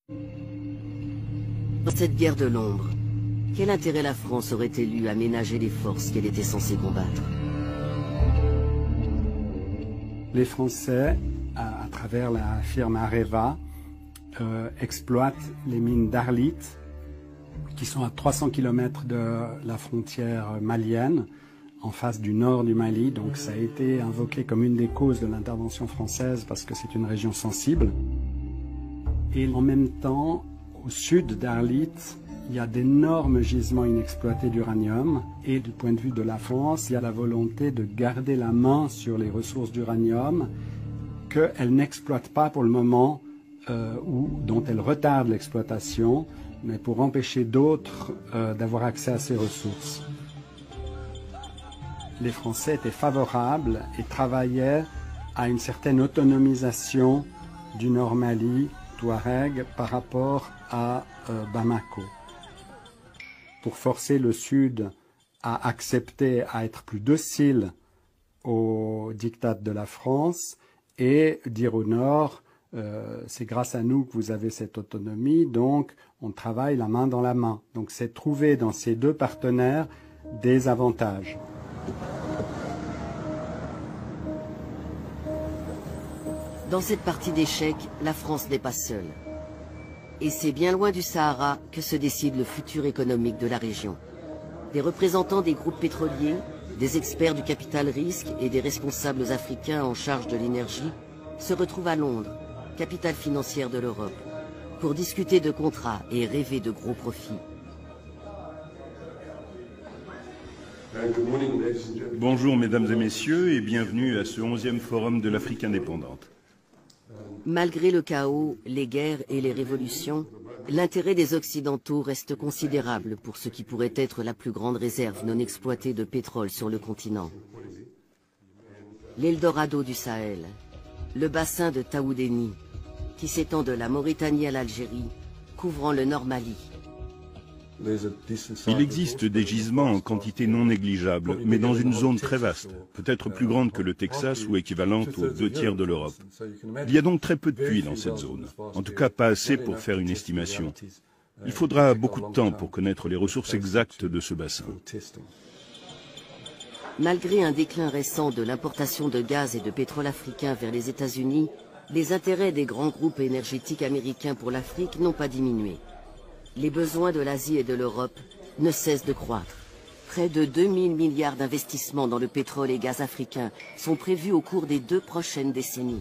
Dans cette guerre de l'ombre, quel intérêt la France aurait-elle eu à ménager les forces qu'elle était censée combattre? Les Français, à travers la firme Areva, exploitent les mines d'Arlit, qui sont à 300 km de la frontière malienne, en face du nord du Mali. Donc ça a été invoqué comme une des causes de l'intervention française parce que c'est une région sensible. Et en même temps, au sud d'Arlit, il y a d'énormes gisements inexploités d'uranium. Et du point de vue de la France, il y a la volonté de garder la main sur les ressources d'uranium qu'elle n'exploite pas pour le moment ou dont elle retarde l'exploitation, mais pour empêcher d'autres d'avoir accès à ces ressources. Les Français étaient favorables et travaillaient à une certaine autonomisation du Nord Mali, Touareg, par rapport à Bamako. Pour forcer le Sud à accepter, à être plus docile au diktat de la France et dire au Nord, c'est grâce à nous que vous avez cette autonomie, donc on travaille la main dans la main. Donc c'est trouver dans ces deux partenaires des avantages. Dans cette partie d'échecs, la France n'est pas seule. Et c'est bien loin du Sahara que se décide le futur économique de la région. Des représentants des groupes pétroliers, des experts du capital risque et des responsables africains en charge de l'énergie se retrouvent à Londres, capitale financière de l'Europe, pour discuter de contrats et rêver de gros profits. Bonjour mesdames et messieurs et bienvenue à ce 11e forum de l'Afrique indépendante. Malgré le chaos, les guerres et les révolutions, l'intérêt des Occidentaux reste considérable pour ce qui pourrait être la plus grande réserve non exploitée de pétrole sur le continent. L'Eldorado du Sahel, le bassin de Taoudéni, qui s'étend de la Mauritanie à l'Algérie, couvrant le Nord Mali. Il existe des gisements en quantité non négligeable, mais dans une zone très vaste, peut-être plus grande que le Texas ou équivalente aux 2/3 de l'Europe. Il y a donc très peu de puits dans cette zone, en tout cas pas assez pour faire une estimation. Il faudra beaucoup de temps pour connaître les ressources exactes de ce bassin. Malgré un déclin récent de l'importation de gaz et de pétrole africain vers les États-Unis, les intérêts des grands groupes énergétiques américains pour l'Afrique n'ont pas diminué. Les besoins de l'Asie et de l'Europe ne cessent de croître. Près de 2000 milliards d'investissements dans le pétrole et gaz africain sont prévus au cours des 2 prochaines décennies.